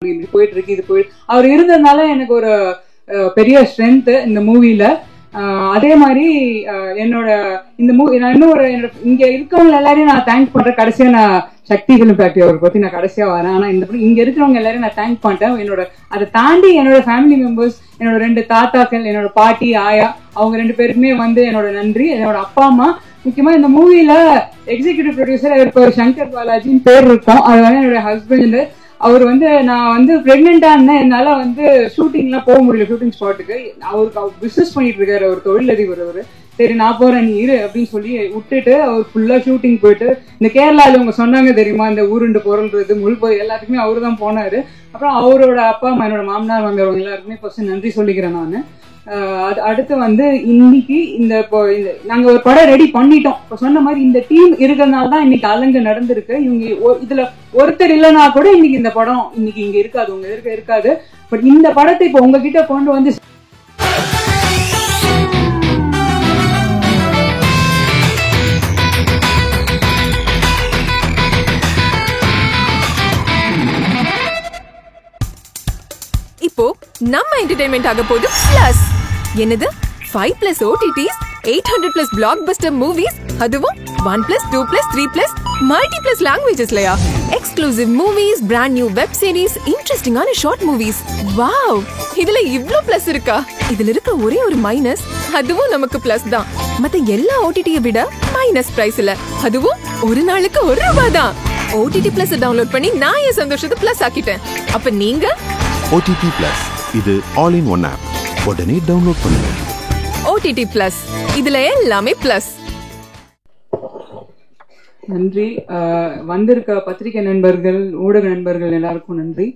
போயிட்டு இருக்கு, இது போயிட்டு அவர் இருந்ததுனால எனக்கு ஒரு பெரிய ஸ்ட்ரென்த் இந்த மூவில. அதே மாதிரி என்னோட இந்த மூவி நான் இன்னொரு இங்க இருக்கவங்க எல்லாரையும் நான் தேங்க் பண்றேன். கடைசியா நான் சக்தி ஃபிலிம் ஃபேக்டரி அவரை பத்தி நான் கடைசியா வரேன். ஆனா இந்த இங்க இருக்கிறவங்க எல்லாரையும் நான் தேங்க் பண்ணிட்டேன். என்னோட அதை தாண்டி என்னோட ஃபேமிலி மெம்பர்ஸ், என்னோட 2 தாத்தாக்கள், என்னோட பாட்டி ஆயா, அவங்க 2 பேருக்குமே வந்து என்னோட நன்றி. என்னோட அப்பா அம்மா, முக்கியமா இந்த மூவில எக்ஸிகியூட்டிவ் ப்ரொடியூசர் இருப்பார் சங்கர் பாலாஜின்னு பேர் இருக்கும். அது வந்து என்னோட ஹஸ்பண்ட். அவர் வந்து நான் வந்து பிரெக்னெண்டா இருந்தேன், என்னால வந்து ஷூட்டிங்லாம் போக முடியல, ஷூட்டிங் ஸ்பாட்டுக்கு. அவருக்கு பிசினஸ் பண்ணிட்டு இருக்காரு, அவர் தொழிலதிபர். அவரு சரி நான் போறேன் நீ இரு அப்படின்னு சொல்லி விட்டுட்டு அவர் ஃபுல்லா ஷூட்டிங் போயிட்டு, இந்த கேரளால அவங்க சொன்னாங்க தெரியுமா, இந்த ஊருண்டு பொருள்றது முழுப்பது எல்லாத்துக்குமே அவரு தான் போனாரு. அப்புறம் அவரோட அப்பா அம்மா, என்னோட மாமனார் வந்தவங்க எல்லாருக்குமே ஃபர்ஸ்ட் நன்றி சொல்லிக்கிறேன் நான். அடுத்து வந்து இன்னைக்கு இந்த நாங்க ஒரு படம் ரெடி பண்ணிட்டோம். இப்போ சொன்ன மாதிரி இந்த டீம் இருக்கிறதுனால தான் இன்னைக்கு அலங்கு நடந்திருக்கு. இவங்க இதுல ஒருத்தர் இல்லைன்னா கூட இன்னைக்கு இந்த படம் இன்னைக்கு இங்க இருக்காது, உங்க இருக்காது. பட் இந்த படத்தை இப்போ உங்ககிட்ட கொண்டு வந்து இப்போ நம்ம என்டர்டெயின்மெண்ட் ஆக போகுது பிளஸ். என்னது 5+ OTTs, 800+ பிளாக்பஸ்டர் மூவிஸ், அதுவும் 1+, 2+, 3+ மல்டி+ லாங்குவேஜஸ்லயா? Exclusive movies, brand new web series, இன்ட்ரெஸ்டிங்கான ஷார்ட் மூவிஸ். வாவ், இதுல இவ்ளோ பிளஸ் இருக்கா? இதுல இருக்க ஒரே ஒரு மைனஸ், அதுவும் நமக்கு பிளஸ் தான். மத்த எல்லா OTT-ய விட மைனஸ் பிரைஸ் இல்ல, அதுவும் ஒரு நாளுக்கு ₹1 தான். OTT Plus டவுன்லோட் பண்ணி நான் என் சந்தோஷத்தை பிளஸ் ஆக்கிட்டேன். அப்ப நீங்க OTT Plus, இது ஆல் இன் ஒன் ஆப். உடனே டவுன்லோட் பண்ணுங்க. OTT Plus, இதுல எல்லாமே பிளஸ். நன்றி. வந்திருக்க பத்திரிகை நண்பர்கள், ஊடக நண்பர்கள் எல்லாருக்கும் நன்றி.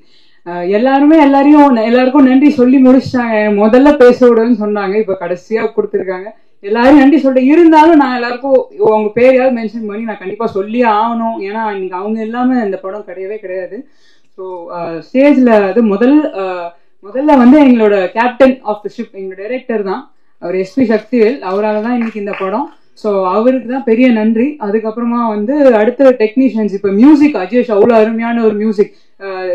எல்லாருக்கும் நன்றி சொல்லி முடிச்சிட்டாங்க. முதல்ல பேச விடுன்னு சொன்னாங்க, இப்ப கடைசியா கொடுத்துருக்காங்க. எல்லாரும் நன்றி சொல்லிட்டு இருந்தாலும் நான் எல்லாருக்கும் அவங்க பேரையாவது மென்ஷன் பண்ணி நான் கண்டிப்பா சொல்லி ஆகணும். ஏன்னா இன்னைக்கு அவங்க இல்லாம இந்த படம் கிடையவே கிடையாது. ஸோ ஸ்டேஜ்ல அது முதல்ல வந்து எங்களோட கேப்டன் ஆஃப் த ஷிப், எங்களோட டைரக்டர் தான், அவர் SP சக்திவேல். அவரால் தான் இன்னைக்கு இந்த படம். ஸோ அவருக்கு தான் பெரிய நன்றி. அதுக்கப்புறமா வந்து அடுத்த டெக்னீஷியன்ஸ், இப்போ மியூசிக் அஜேஷ் அவ்வளோ அருமையான ஒரு music,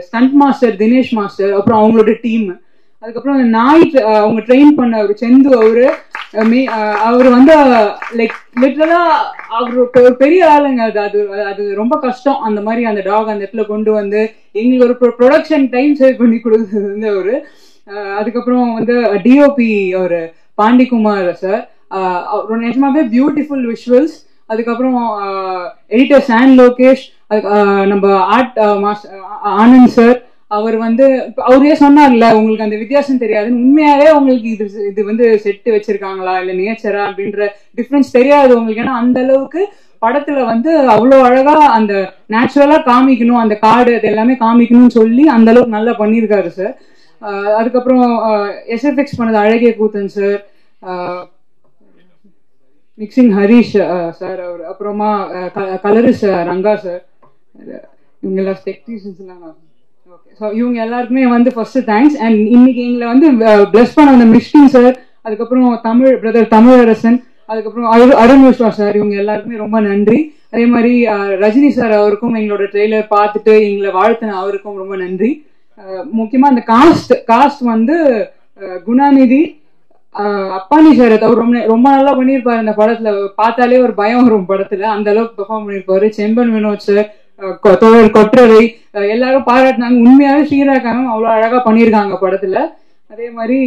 stunt master Dinesh master, அப்புறம் அவங்களோட டீம். அதுக்கப்புறம் அவங்க ட்ரெயின் பண்ண ஒரு செந்து, அவர் வந்து லைக் லிட்டரலா அவருக்கு ஒரு பெரிய ஆளுங்க. அது ரொம்ப கஷ்டம் அந்த மாதிரி அந்த டாக் அந்த இடத்துல கொண்டு வந்து எங்களுக்கு ஒரு ப்ரொடக்ஷன் டைம் சேவ் பண்ணி கொடுத்தது வந்து அவரு. அதுக்கப்புறம் வந்து DOP ஒரு பாண்டிகுமார் சார், நிஜமாவே பியூட்டிஃபுல் விஷுவல்ஸ். அதுக்கப்புறம் எடிட்டர் சான் லோகேஷ், நம்ம ஆர்ட் மாஸ்டர் ஆனந்த் சார். அவர் வந்து அவரே சொன்னார்ல உங்களுக்கு அந்த வித்தியாசம் தெரியாதுன்னு. உண்மையாவே உங்களுக்கு இது வந்து செட்டு வச்சிருக்காங்களா இல்ல நேச்சரா அப்படின்ற டிஃபரன்ஸ் தெரியாது உங்களுக்கு. ஏன்னா அந்த அளவுக்கு படத்துல வந்து அவ்வளோ அழகா அந்த நேச்சுரலா காமிக்கணும், அந்த காடு அது எல்லாமே காமிக்கணும்னு சொல்லி அந்த அளவுக்கு நல்லா பண்ணியிருக்காரு சார். அதுக்கப்புறம் SFX பண்ணது அழகிய கூத்தன் சார், மிக்சிங் ஹரிஷ் சார், அவர் அப்புறமா கலரிஸ் ரங்கா சார், இவங்க எல்லாம் டெக்னீஷியன்ஸ் எல்லாம். ஓகே, ஸோ இவங்க எல்லாருக்குமே வந்து ஃபர்ஸ்ட் தேங்க்ஸ். அண்ட் இன்னைக்கு எங்களை வந்து பிளஸ் பண்ண வந்த மிஷ்கின் சார், அதுக்கப்புறம் பிரதர் தமிழரசன், அதுக்கப்புறம் அருண் விஸ்வா சார், இவங்க எல்லாருக்குமே ரொம்ப நன்றி. அதே மாதிரி ரஜினி சார் அவருக்கும் எங்களோட ட்ரெய்லர் பார்த்துட்டு எங்களை வாழ்த்தின அவருக்கும் ரொம்ப நன்றி. முக்கியமா அந்த காஸ்ட் வந்து குணாநிதி, அப்பானி சார், அவர் ரொம்ப நல்லா பண்ணியிருப்பாரு இந்த படத்துல. பார்த்தாலே ஒரு பயம் வரும் படத்துல, அந்த அளவுக்கு பெர்ஃபார்ம் பண்ணியிருப்பாரு. செம்பன் வினோத் சார், தோழர் கொற்றவை, எல்லாரும் பாராட்டினாங்க. உண்மையாவே ஸ்ரீராக்காங்க அவ்வளவு அழகா பண்ணியிருக்காங்க படத்துல. அதே மாதிரி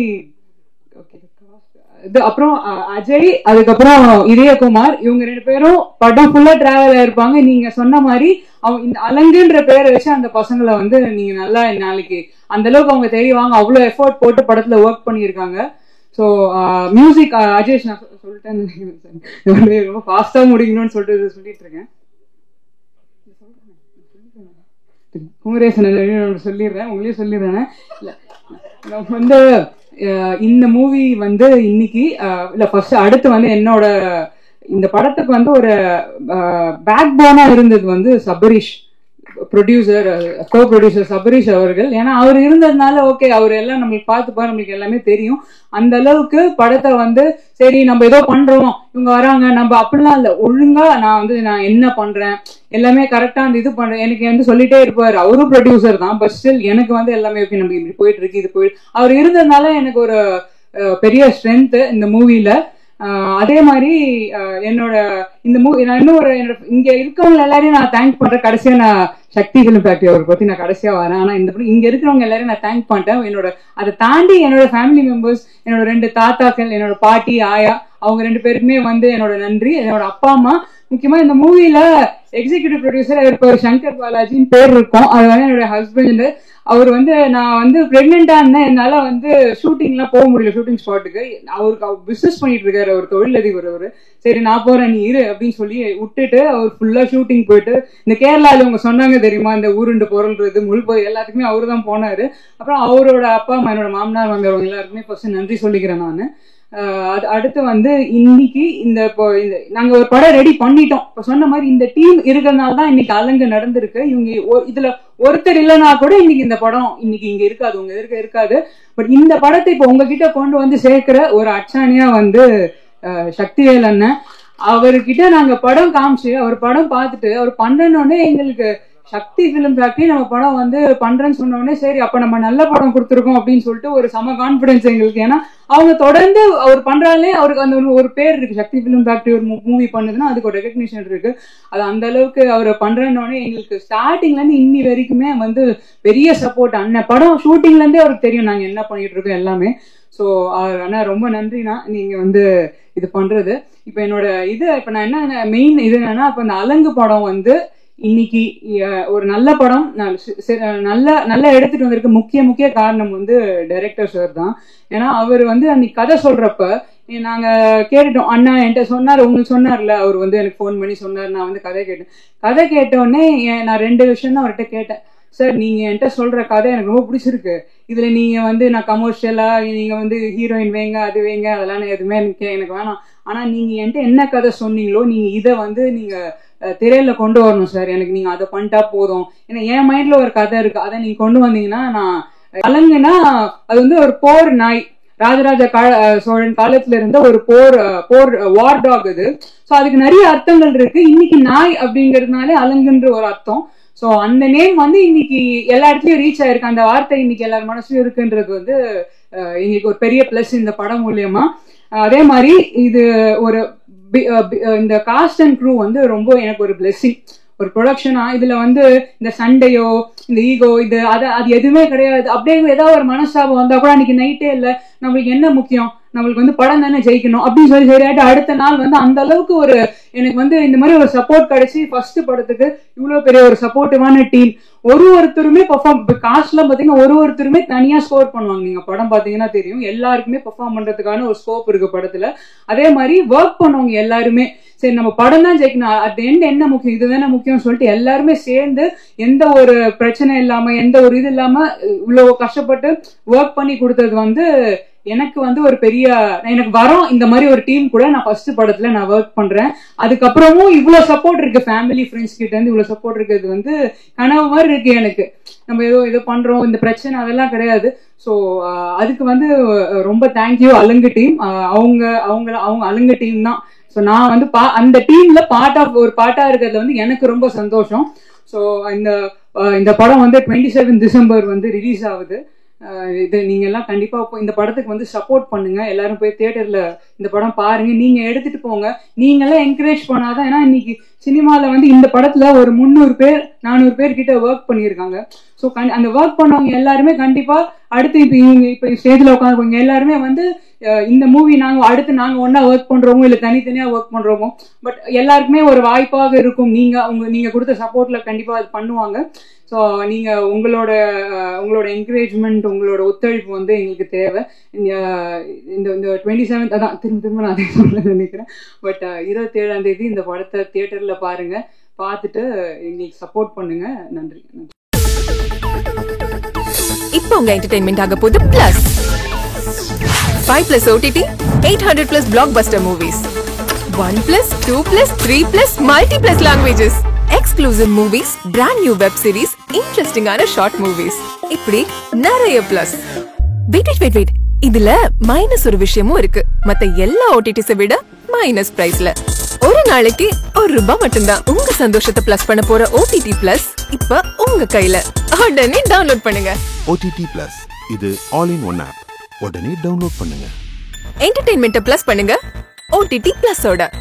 அப்புறம் அஜய், அதுக்கப்புறம் இதயகுமார், இவங்க 2 பேரும் படம் ஃபுல்லா டிராவல் ஆயிருப்பாங்க. நீங்க சொன்ன மாதிரி அவங்க இந்த அலங்குன்ற பேரை வச்சு அந்த பசங்களை வந்து நீங்க நல்லா நாளைக்கு அந்த அளவுக்கு அவங்க தெரிவாங்க. அவ்வளவு எஃபோர்ட் போட்டு படத்துல ஒர்க் பண்ணியிருக்காங்க. ஸோ மியூசிக் அஜேஷ், நான் சொல்லிட்டேன் ரொம்ப ஃபாஸ்டா முடிக்கணும்னு சொல்லிட்டு இருக்கேன். குமரேசன் சொல்லிடுறேன், உங்களையும் சொல்லிடுறேன். வந்து இந்த மூவி வந்து இன்னைக்கு இல்ல ஃபர்ஸ்ட் அடுத்து வந்து என்னோட இந்த படத்துக்கு வந்து ஒரு பேக் போனா இருந்தது வந்து சபரீஷ். ப்ரொடியூசர் கோ ப்ரொடியூசர் சபரீஷ் அவர்கள். ஏன்னா அவர் இருந்ததுனால ஓகே அவர் எல்லாம் நம்மளுக்கு பார்த்துப்பா, நம்மளுக்கு எல்லாமே தெரியும். அந்த அளவுக்கு படத்தை வந்து சரி நம்ம ஏதோ பண்றோம் இவங்க வராங்க நம்ம அப்படிலாம் இல்லை, ஒழுங்கா நான் என்ன பண்றேன் எல்லாமே கரெக்டா அந்த இது பண்றேன் எனக்கு வந்து சொல்லிட்டே இருப்பாரு. அவரும் ப்ரொடியூசர் தான், பட் ஸ்டில் எனக்கு வந்து எல்லாமே ஓகே நம்ம இப்படி போயிட்டு இருக்கு இது போயிட்டு அவர் இருந்ததுனால எனக்கு ஒரு பெரிய ஸ்ட்ரென்த் இந்த மூவில. அதே மாதிரி என்னோட இந்த மூவி நான் இன்னும் என்னோட இங்க இருக்கவங்க எல்லாரையும் நான் தேங்க் பண்றேன். கடைசியா நான் சக்தி ஃபிலிம் ஃபேக்டரி அவரை பத்தி நான் கடைசியா வரேன். ஆனா இந்த இங்க இருக்கிறவங்க எல்லாரையும் நான் தேங்க் பண்ணிட்டேன். என்னோட அதை தாண்டி என்னோட ஃபேமிலி மெம்பர்ஸ், என்னோட 2 தாத்தாக்கள், என்னோட பாட்டி ஆயா, அவங்க 2 பேருக்குமே வந்து என்னோட நன்றி. என்னோட அப்பா அம்மா, முக்கியமா இந்த மூவில எக்ஸிகியூட்டிவ் ப்ரொடியூசர் இருப்பார் சங்கர் பாலாஜின்னு பேர் இருக்கும். அது வந்து என்னோட ஹஸ்பண்ட். அவர் வந்து நான் வந்து பிரெக்னெண்டா இருந்தேன், என்னால வந்து ஷூட்டிங்லாம் போக முடியல, ஷூட்டிங் ஸ்பாட்டுக்கு. அவருக்கு பிசினஸ் பண்ணிட்டு இருக்காரு, அவர் தொழிலதிபர். அவரு சரி நான் போறேன் நீ இரு அப்படின்னு சொல்லி விட்டுட்டு அவர் ஃபுல்லா ஷூட்டிங் போயிட்டு இந்த கேரளால அவங்க சொன்னாங்க தெரியுமா இந்த ஊருண்டு பொருள்றது முள் எல்லாத்துக்குமே அவரு தான் போனாரு. அப்புறம் அவரோட அப்பா அம்மா, என்னோட மாமனார் வந்தவங்க எல்லாருக்குமே ஃபர்ஸ்ட் நன்றி சொல்லிக்கிறேன் நான். அடுத்து வந்து இன்னைக்கு இப்போ நாங்க ஒரு படம் ரெடி பண்ணிட்டோம். இப்ப சொன்ன மாதிரி இந்த டீம் இருக்கிறதுனால தான் இன்னைக்கு அலங்கு நடந்திருக்கு. இவங்க இதுல ஒருத்தர் இல்லைன்னா கூட இன்னைக்கு இந்த படம் இன்னைக்கு இங்க இருக்காது, உங்க இருக்காது. பட் இந்த படத்தை இப்ப உங்ககிட்ட கொண்டு வந்து சேர்க்கிற ஒரு அச்சாணியா வந்து சக்திவேல் அண்ணன். அவர்கிட்ட நாங்க படம் காமிச்சு அவர் படம் பார்த்துட்டு அவர் பண்ணனோடனே எங்களுக்கு சக்தி ஃபிலிம் ஃபேக்டரி நம்ம படம் வந்து பண்றேன்னு சொன்னோடனே சரி அப்ப நம்ம நல்ல படம் கொடுத்துருக்கோம் அப்படின்னு சொல்லிட்டு ஒரு சம கான்பிடன்ஸ் எங்களுக்கு. ஏன்னா அவங்க தொடர்ந்து அவர் பண்றாலே அவருக்கு அந்த ஒரு பேர் இருக்கு, சக்தி ஃபிலிம் ஃபேக்டரி ஒரு மூவி பண்ணுதுன்னா அதுக்கு ஒரு ரெகக்னிஷன் இருக்கு. அது அந்த அளவுக்கு அவர் பண்றேன்னோடனே எங்களுக்கு ஸ்டார்டிங்ல இருந்து இன்னி வரைக்குமே வந்து பெரிய சப்போர்ட். அண்ணன் படம் ஷூட்டிங்ல இருந்தே அவருக்கு தெரியும் நாங்க என்ன பண்ணிட்டு இருக்கோம் எல்லாமே. ஸோ அண்ணா ரொம்ப நன்றிண்ணா நீங்க வந்து இது பண்றது. இப்ப என்னோட இப்ப நான் என்ன மெயின் இது என்னன்னா இப்ப இந்த அலங்கு படம் வந்து இன்னைக்கு ஒரு நல்ல படம் நல்லா எடுத்துட்டு வந்திருக்கு. முக்கிய காரணம் வந்து டைரக்டர் சார் தான். ஏன்னா அவர் வந்து அன்னைக்கு கதை சொல்றப்ப நாங்க கேட்டுட்டோம். அண்ணா என்கிட்ட சொன்னார், உங்களுக்கு சொன்னார்ல, அவர் வந்து எனக்கு ஃபோன் பண்ணி சொன்னார். நான் வந்து கதை கேட்டோடனே நான் 2 விஷயம் தான் அவர்கிட்ட கேட்டேன். சார் நீங்க என்கிட்ட சொல்ற கதை எனக்கு ரொம்ப பிடிச்சிருக்கு, இதுல நீங்க வந்து நான் கமர்ஷியலா நீங்க வந்து ஹீரோயின் வைங்க அது வைங்க அதெல்லாம் எதுவுமே எனக்கு வேணாம். ஆனா நீங்க என்கிட்ட என்ன கதை சொன்னீங்களோ நீங்க இதை வந்து நீங்க திரையில கொண்டு வரணும் சார், எனக்கு நீங்க அதை பண்ணிட்டா போதும். ஏன்னா என் மைண்ட்ல ஒரு கதை இருக்கு, அதை நீங்க கொண்டு வந்தீங்கன்னா நான் அலங்குனா அது வந்து ஒரு போர் நாய், ராஜராஜ சோழன் காலத்துல இருந்த ஒரு போர் வார் டாக் இது. ஸோ அதுக்கு நிறைய அர்த்தங்கள் இருக்கு. இன்னைக்கு நாய் அப்படிங்கிறதுனாலே அலங்குன்ற ஒரு அர்த்தம். ஸோ அந்த நேம் வந்து இன்னைக்கு எல்லா இடத்துலயும் ரீச் ஆயிருக்கு, அந்த வார்த்தை இன்னைக்கு எல்லார் மனசுலயும் இருக்குன்றது வந்து இன்னைக்கு ஒரு பெரிய பிளஸ் இந்த படம் மூலியமா. அதே மாதிரி இது ஒரு இந்த காஸ்ட் அண்ட் க்ரூ வந்து ரொம்ப எனக்கு ஒரு பிளெஸிங். ஒரு ப்ரொடக்ஷனா இதுல வந்து இந்த சண்டையோ இந்த ஈகோ அது எதுவுமே கிடையாது. அப்படியே ஏதாவது ஒரு மனசாபம் வந்தா கூட அன்னைக்கு நைட்டே இல்லை, நம்மளுக்கு என்ன முக்கியம், நம்மளுக்கு வந்து படம் தானே ஜெயிக்கணும் அப்படின்னு சொல்லி சரியாயிட்டு அடுத்த நாள் வந்து அந்த அளவுக்கு ஒரு எனக்கு வந்து இந்த மாதிரி ஒரு சப்போர்ட் கிடைச்சி ஃபர்ஸ்ட் படத்துக்கு இவ்வளவு பெரிய ஒரு சப்போர்ட்டிவான டீம். ஒருத்தருமே பெர்ஃபார்ம் காஸ்ட்லாம் பாத்தீங்கன்னா ஒருத்தருமே தனியா ஸ்கோர் பண்ணுவாங்க. நீங்க படம் பாத்தீங்கன்னா தெரியும், எல்லாருக்குமே பெர்ஃபார்ம் பண்றதுக்கான ஒரு ஸ்கோப் இருக்கு படத்துல. அதே மாதிரி ஒர்க் பண்ணவங்க எல்லாருமே சரி நம்ம படம் தான் ஜெயிக்கணும், அட் எண்ட் என்ன முக்கியம் இதுதானே முக்கியம் சொல்லிட்டு எல்லாருமே சேர்ந்து எந்த ஒரு பிரச்சனை இல்லாம எந்த ஒரு இது இல்லாம இவ்வளவு கஷ்டப்பட்டு ஒர்க் பண்ணி கொடுத்தது வந்து எனக்கு வந்து ஒரு பெரிய எனக்கு வரோம். இந்த மாதிரி ஒரு டீம் கூட நான் ஃபர்ஸ்ட் படத்துல நான் ஒர்க் பண்றேன். அதுக்கப்புறமும் இவ்வளவு சப்போர்ட் இருக்கு, ஃபேமிலி ஃப்ரெண்ட்ஸ் கிட்ட இருந்து இவ்வளவு சப்போர்ட் இருக்கிறது வந்து கனவு மாதிரி இருக்கு எனக்கு. நம்ம ஏதோ பண்றோம் இந்த பிரச்சனை அதெல்லாம் கிடையாது. ஸோ அதுக்கு வந்து ரொம்ப தேங்க்யூ அலங்கு டீம். அவங்க அலங்கு டீம் தான். ஸோ நான் வந்து அந்த டீம்ல ஒரு பார்ட்டா இருக்கிறதுல வந்து எனக்கு ரொம்ப சந்தோஷம். ஸோ இந்த படம் வந்து 27 டிசம்பர் வந்து ரிலீஸ் ஆகுது. இது நீங்க எல்லாம் கண்டிப்பா இந்த படத்துக்கு வந்து சப்போர்ட் பண்ணுங்க. எல்லாரும் போய் தியேட்டர்ல இந்த படம் பாருங்க, நீங்க எடுத்துட்டு போங்க, நீங்க எல்லாம் என்கரேஜ் பண்ணாதான். ஏன்னா இன்னைக்கு சினிமால வந்து இந்த படத்துல ஒரு 300 பேர் 400 பேர் கிட்ட ஒர்க் பண்ணியிருக்காங்க. ஸோ அந்த ஒர்க் பண்ணவங்க எல்லாருமே கண்டிப்பா அடுத்து இப்ப ஸ்டேஜ்ல உட்காந்துருக்கவங்க எல்லாருமே வந்து இந்த மூவி நாங்க ஒன்னா ஒர்க் பண்றோமோ இல்ல தனித்தனியா ஒர்க் பண்றோமோ, பட் எல்லாருக்குமே ஒரு வாய்ப்பாக இருக்கும். நீங்க கொடுத்த சப்போர்ட்ல கண்டிப்பா அது பண்ணுவாங்க. ஸோ நீங்க உங்களோட என்கரேஜ்மெண்ட் உங்களோட ஒத்துழைப்பு வந்து எங்களுக்கு தேவை. இந்த 27 அதான் திரும்ப நான் அதே சொல்ல நினைக்கிறேன். பட் 27ஆம் தேதி இந்த படத்தை தியேட்டர்ல பாருங்க, பார்த்துட்டு எங்களுக்கு சப்போர்ட் பண்ணுங்க. நன்றி. இப்போ உங்க என்டர்டெயின்மெண்ட் ஆக போகுது plus 5+ OTT 800+ blockbuster movies 1+, 2+, 3+, multi+ languages exclusive movies, brand new web series, இன்ட்ரெஸ்டிங்கான ஷார்ட் மூவிஸ், இப்படி நிறைய பிளஸ். வெயிட், இதுல மைனஸ் ஒரு விஷயமும் இருக்கு. மத்த எல்லா ஓடிடிஸை விட மைனஸ் பிரைஸ்ல ஒரு நாளைக்கு ₹1 மட்டும்தான். உங்க சந்தோஷத்தை பிளஸ் பண்ண போற ஓடிடி பிளஸ் இப்ப உங்க கையில. உடனே டவுன்லோட் பண்ணுங்க. OTT Plus இது ஆல் இன் ஒன் ஆப். உடனே டவுன்லோட் பண்ணுங்க. என்டர்டெயின்மெண்ட்டை பிளஸ் பண்ணுங்க OTT Plus ஓட.